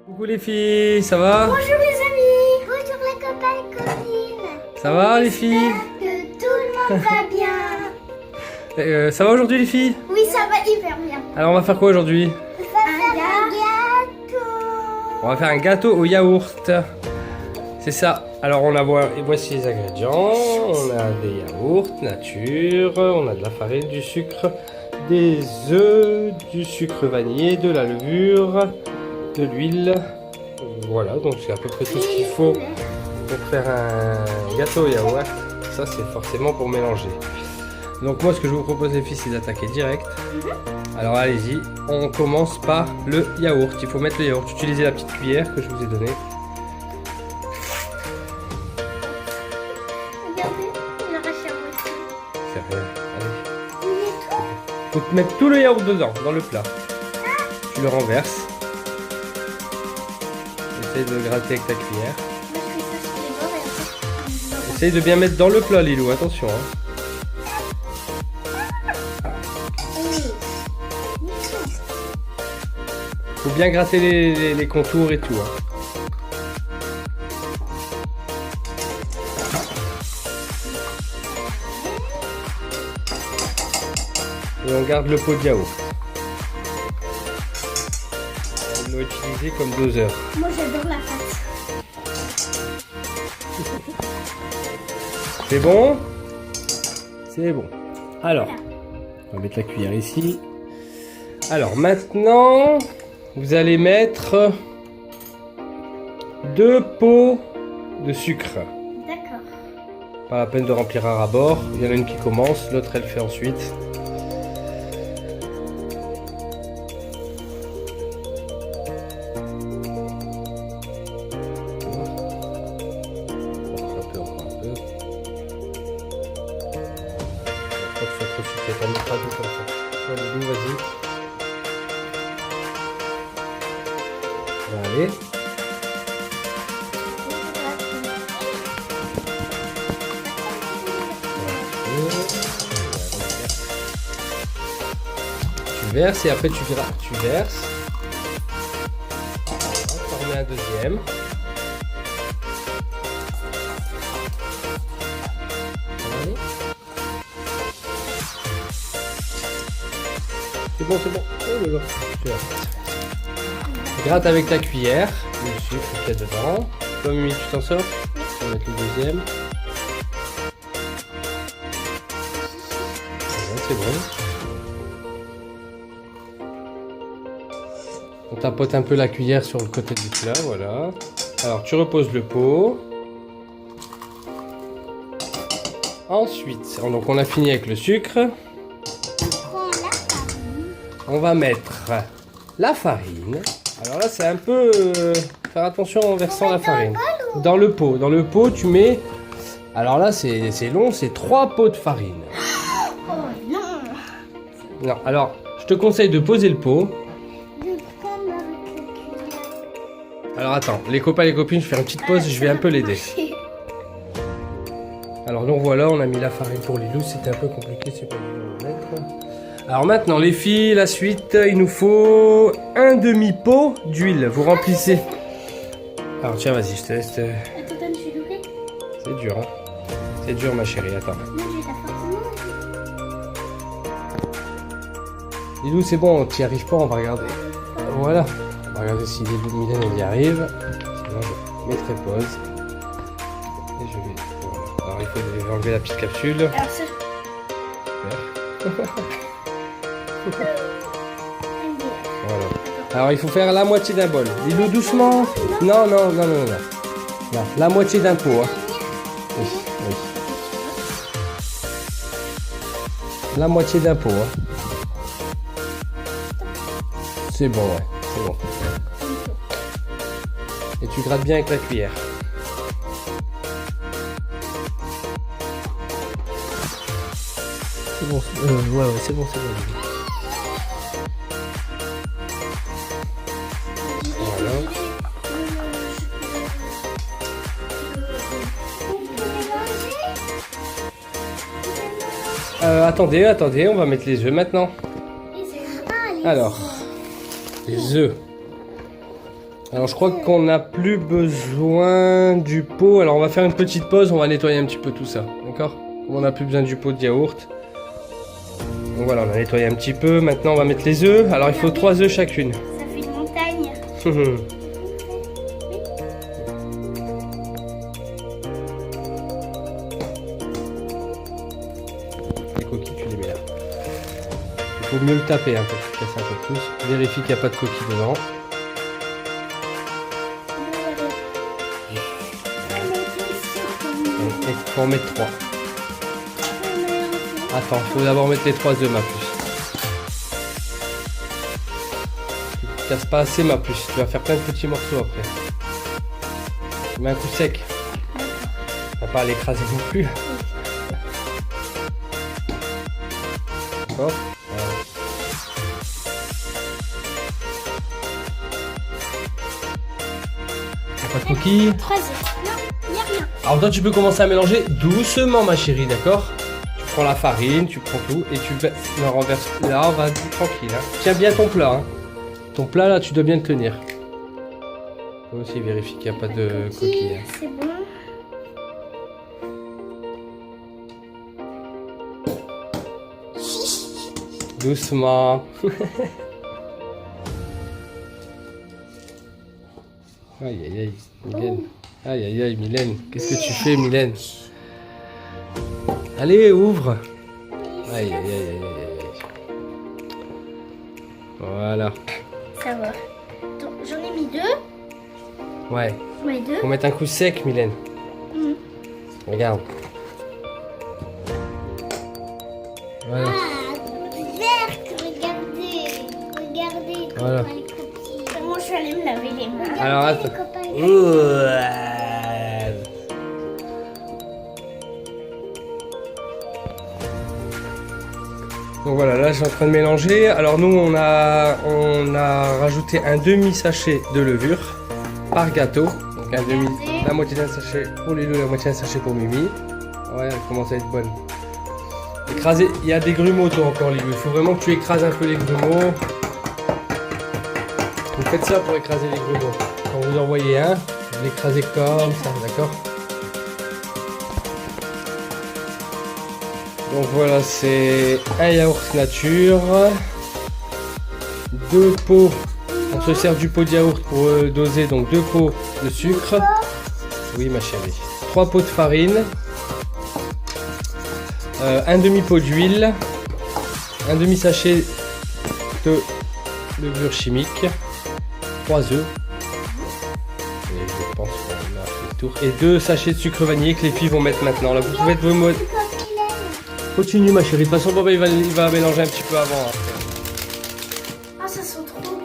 Coucou les filles, ça va? Bonjour les amis, bonjour les copains et copines. Ça va les filles? Que tout le monde va bien. Ça va aujourd'hui les filles? Oui, ça va hyper bien. Alors on va faire quoi aujourd'hui? On va faire un gâteau. On va faire un gâteau au yaourt. C'est ça. Alors voici les ingrédients. On a des yaourts nature, on a de la farine, du sucre, des œufs, du sucre vanillé, de la levure, de l'huile. Voilà, donc c'est à peu près tout ce qu'il faut pour faire un gâteau au yaourt. Ça c'est forcément pour mélanger. Donc moi ce que je vous propose les filles c'est d'attaquer direct. Alors allez-y, on commence par le yaourt. Il faut mettre le yaourt. Utilisez la petite cuillère que je vous ai donnée. Regardez, il arrache à moitié. C'est rien, allez. Il est tout. Faut mettre tout le yaourt dedans, dans le plat. Tu le renverses. Essaye de gratter avec ta cuillère. Moi, je fais ça sur les bords et après. Essaye de bien mettre dans le plat Lilou, attention. Hein. Faut bien gratter les contours et tout. Hein. Et on garde le pot de yaourt. On doit utiliser comme doseur. Moi, j'adore la pâte. C'est bon? C'est bon. Alors, on va mettre la cuillère ici. Alors maintenant, vous allez mettre 2 pots de sucre. D'accord. Pas la peine de remplir un rabord. Il y en a une qui commence, l'autre elle fait ensuite. On mettra tout comme ça. Allez, vas-y. Allez. Tu verses et après tu verses. On remet un deuxième. C'est bon, c'est bon. Oh là là. Gratte avec ta cuillère le sucre qu'il y a dedans. Toi, Mimi, tu t'en sors? On va mettre le deuxième. Voilà, c'est bon. On tapote un peu la cuillère sur le côté du plat, voilà. Alors, tu reposes le pot. Ensuite, donc on a fini avec le sucre. On va mettre la farine. Alors là, c'est un peu... faire attention en versant la farine. Dans le pot. Dans le pot, tu mets... Alors là, c'est long, c'est 3 pots de farine. Oh non. Non, alors, je te conseille de poser le pot. Alors attends, les copains et les copines, je vais faire une petite pause, je vais un peu l'aider. Alors donc voilà, on a mis la farine pour Lilou, c'était un peu compliqué, c'est pas évident à mettre. Alors maintenant les filles, la suite, il nous faut un demi-pot d'huile. Vous remplissez. Alors tiens, vas-y, je te laisse. Attends, je suis doublée. C'est dur, hein. C'est dur ma chérie, attends. Non, j'ai la forcément. Lilou, c'est bon, tu n'y arrives pas, on va regarder. Voilà. On va regarder si Lilou Mylène elle y arrive. Sinon je mettrai pause. Et je vais. Voilà. Alors il faut enlever la petite capsule. Alors ça. Voilà. Alors il faut faire la moitié d'un bol. Lilou doucement. Non, non, non, non, non. Non, la moitié d'un pot. Hein. Oui, oui. La moitié d'un pot. Hein. C'est bon, ouais. C'est bon. Et tu grattes bien avec la cuillère. C'est bon. Ouais, c'est bon, c'est bon. Attendez, on va mettre les œufs maintenant. Alors, les œufs. Alors je crois qu'on n'a plus besoin du pot. Alors on va faire une petite pause, on va nettoyer un petit peu tout ça. D'accord? On n'a plus besoin du pot de yaourt. Donc voilà, on a nettoyé un petit peu. Maintenant on va mettre les œufs. Alors il faut 3 œufs chacune. Ça fait une montagne. Les coquilles, tu les mets là. Il faut mieux le taper pour que tu casses un peu plus. Vérifie qu'il n'y a pas de coquilles dedans. Il faut en mettre 3. Attends, il faut d'abord mettre les 3 œufs, ma puce. Tu ne casses pas assez, ma puce. Tu vas faire plein de petits morceaux après. Tu mets un coup sec. Tu vas pas à l'écraser non plus. D'accord. Pas de coquilles. 3 œufs. Non, il n'y a rien. Alors toi tu peux commencer à mélanger doucement ma chérie, d'accord? Tu prends la farine, tu prends tout et tu le renverses. Là on va tranquille. Hein. Tiens bien ton plat. Hein. Ton plat là tu dois bien le tenir. Toi aussi vérifie qu'il n'y a pas de coquilles. Hein. C'est bon. Doucement. Aïe aïe aïe, Mylène. Aïe aïe aïe, Mylène. Qu'est-ce que tu fais, Mylène? Allez, ouvre. Aïe aïe aïe aïe aïe. Voilà. Ça va. J'en ai mis 2. Ouais. Ouais, 2. Faut mettre un coup sec, Mylène. Regarde. Voilà. Verte, regardez. Regardez. Voilà. Comment les coquilles. Comment je vais aller me laver les mains. Alors attends. Donc voilà, là je suis en train de mélanger. Alors nous on a rajouté un demi-sachet de levure par gâteau. Donc un demi, la moitié d'un sachet pour Lilou, la moitié d'un sachet pour Mimi. Ouais, elle commence à être bonne. Écraser, il y a des grumeaux toi encore Lilou. Il faut vraiment que tu écrases un peu les grumeaux. Vous faites ça pour écraser les grumeaux. Quand vous en voyez un, vous l'écrasez comme ça, d'accord? Donc voilà, c'est un yaourt nature, 2 pots, on se sert du pot de yaourt pour doser, donc 2 pots de sucre, oui ma chérie, 3 pots de farine, un demi-pot d'huile, un demi-sachet de levure chimique, 3 œufs, et je pense qu'on a fait le tour, et 2 sachets de sucre vanillé que les filles vont mettre maintenant. Là, vous pouvez être vos modes. Continue ma chérie, de toute façon papa il va mélanger un petit peu avant. Hein. Ah ça sent trop bon.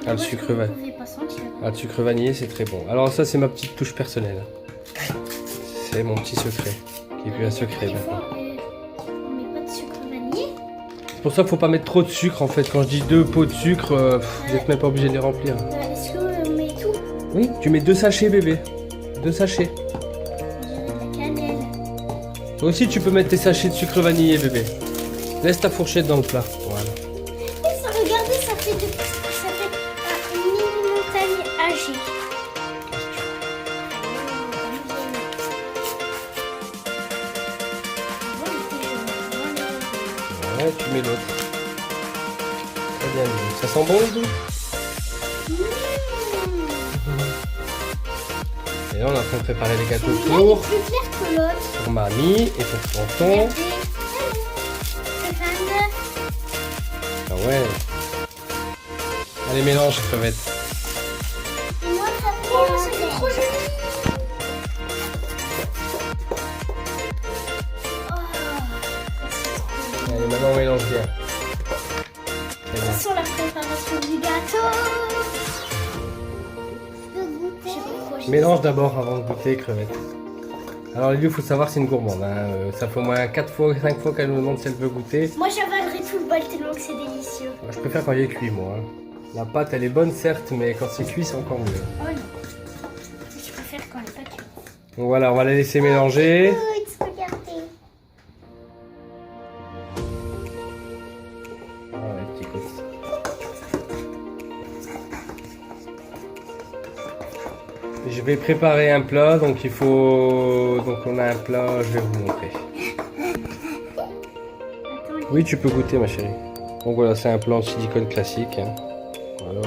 Ah, le sucre vanillé. Ah, le sucre vanillé c'est très bon. Alors ça c'est ma petite touche personnelle. C'est mon petit secret. Qui est plus un secret maintenant. On met pas de sucre vanillé. C'est pour ça qu'il faut pas mettre trop de sucre en fait. Quand je dis 2 pots de sucre, vous n'êtes même pas obligé de les remplir. Est-ce qu'on met tout? Oui, tu mets 2 sachets bébé. 2 sachets. Toi aussi tu peux mettre tes sachets de sucre vanillé bébé. Laisse ta fourchette dans le plat. Voilà. Regardez, ça fait une mini montagne âgée. Ouais, tu mets l'autre. Très bien, Lilou. Ça sent bon, Lilou? Et là, on est en train de préparer les gâteaux pour plus clair que l'autre. Pour mamie et pour tonton. Ah ouais. Allez, mélange, crevette. Et moi, ça fait trop joli. Allez, maintenant on mélange bien. Très bien. Sur la préparation du gâteau. Mélange d'abord avant de goûter, crevette. Alors Lilou, il faut savoir c'est une gourmande. Hein. Ça fait au moins 4 fois, 5 fois qu'elle nous demande si elle veut goûter. Moi j'avalerai tout le bol tellement que c'est délicieux. Moi, je préfère quand il est cuit, moi. Hein. La pâte, elle est bonne certes, mais quand c'est cuit, c'est encore mieux. Oh non. Je préfère quand elle n'est pas cuite. Donc voilà, on va la laisser mélanger. Regardez. Ah ouais, petit coup. Je vais préparer un plat, donc il faut... Donc on a un plat, je vais vous montrer. Oui, tu peux goûter ma chérie. Donc voilà, c'est un plat en silicone classique. Hein. Voilà.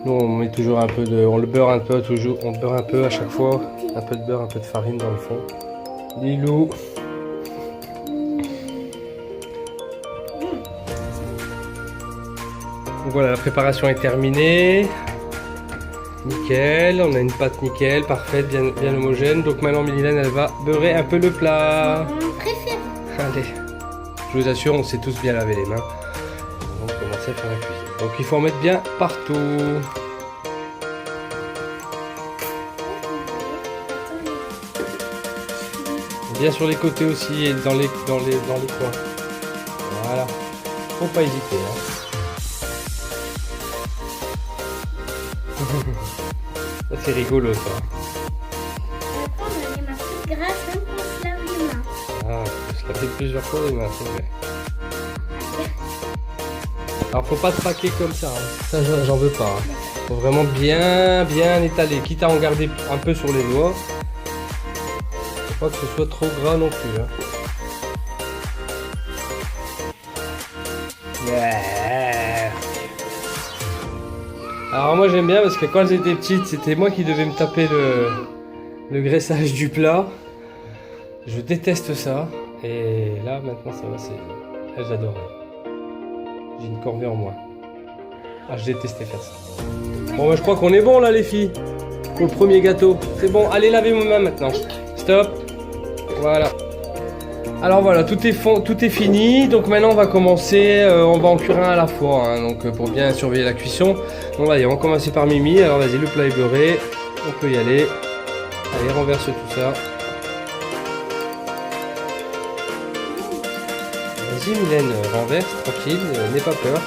Nous on met toujours un peu de... On le beurre un peu toujours. On beurre un peu à chaque fois. Un peu de beurre, un peu de farine dans le fond. Lilou. Donc voilà, la préparation est terminée. Nickel, on a une pâte nickel, parfaite, bien homogène. Donc maintenant Mylène, elle va beurrer un peu le plat. On préfère. Allez, je vous assure, on sait tous bien laver les mains. On va commencer à faire la cuisine. Donc il faut en mettre bien partout. Bien sur les côtés aussi et dans les coins. Voilà, faut pas hésiter. Hein. Ça c'est rigolo ça. Attends, on a les mains toutes grasses, même quand on se lave les mains. Ah, je l'ai fait plusieurs fois les mains, c'est vrai. Alors faut pas traquer comme ça, hein. Ça j'en veux pas. Hein. Faut vraiment bien étaler, quitte à en garder un peu sur les doigts. Faut pas que ce soit trop gras non plus. Hein. Ouais. Alors moi j'aime bien parce que quand j'étais petite, c'était moi qui devais me taper le graissage du plat. Je déteste ça. Et là maintenant ça va, c'est... J'adore. J'ai une corvée en moi. Ah, je détestais faire ça. Bon bah, je crois qu'on est bon là les filles. Pour le premier gâteau. C'est bon, allez laver vos mains maintenant. Stop. Voilà. Alors voilà, tout est fini. Donc maintenant on va commencer, on va en cuire un à la fois. Hein, donc pour bien surveiller la cuisson. Bon allez, on va commencer par Mimi. Alors vas-y, le plat est beurré. On peut y aller. Allez, renverse tout ça. Vas-y Mylène, renverse, tranquille, n'aie pas peur.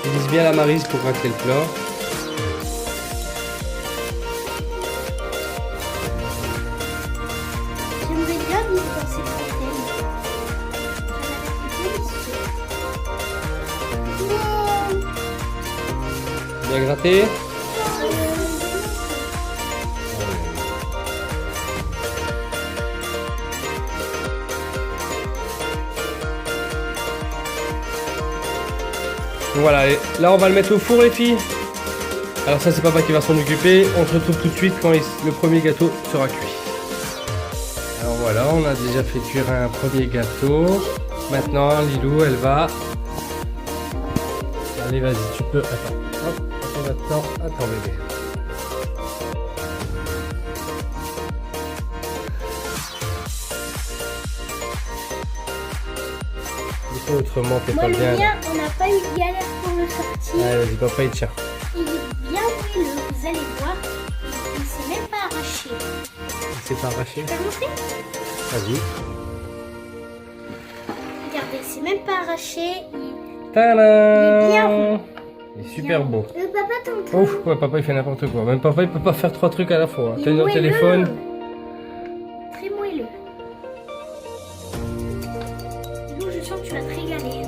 Utilise bien la maryse pour racler le plat. J'aimerais bien vivre dans ces fontaines. Bien gratté. Voilà, et là on va le mettre au four les filles. Alors ça c'est papa qui va s'en occuper. On se retrouve tout de suite quand le premier gâteau sera cuit. Alors voilà, on a déjà fait cuire un premier gâteau. Maintenant Lilou elle va... Allez vas-y, tu peux... Attends, hop, attends bébé. Autrement t'es pas le bien. mien, on n'a pas eu de galère pour le sortir. Allez vas-y papa il tient. Il est bien moelleux, vous allez voir. Il ne s'est même pas arraché. Il s'est pas arraché? Tu peux montrer? Vas-y. Regardez, il s'est même pas arraché. Tadam! Il est bien rond. Il est super beau. Papa, ton truc. Ouf, ouais, papa il fait n'importe quoi. Même papa il peut pas faire 3 trucs à la fois. Il T'as est notre moelleux. téléphone. Très moelleux. Lou, je sens que tu vas te régaler.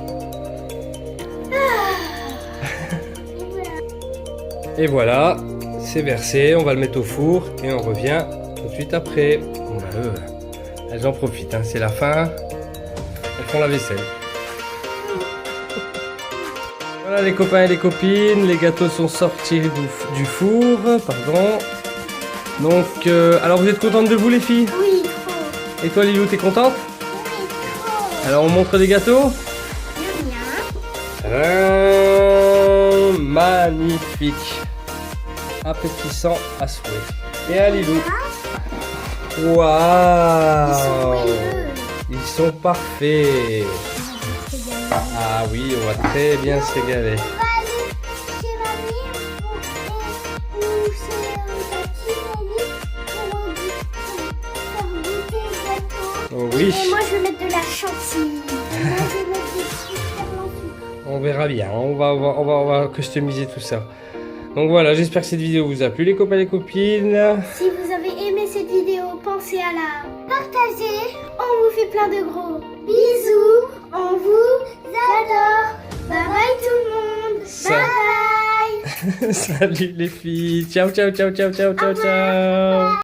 Et voilà, c'est versé. On va le mettre au four et on revient tout de suite après. Bon, bah, elles en profitent, hein. C'est la fin. Elles font la vaisselle. Voilà les copains et les copines, les gâteaux sont sortis du four, pardon. Donc, alors vous êtes contentes de vous les filles? Oui, trop. Et toi Lilou, t'es contente? Oui, trop. Alors on montre les gâteaux? Le mien. Magnifique. Appétissant à souhait. Et à Lilou. Ils sont Waouh! moelleux. Ils sont parfaits. Ah oui, on va très bien se régaler. On va aller chez mamie ou chez Tati pour goûter le gâteau. Oh oui, Et moi je vais mettre de la chantilly. Et moi je vais mettre des petits perles en sucre. on verra bien. On va customiser tout ça. Donc voilà, j'espère que cette vidéo vous a plu les copains et les copines. Si vous avez aimé cette vidéo, pensez à la partager. On vous fait plein de gros bisous. On vous adore. Bye bye tout le monde. Ça- Bye bye. Salut les filles. Ciao, ciao, ciao, ciao, ciao, ciao, ciao.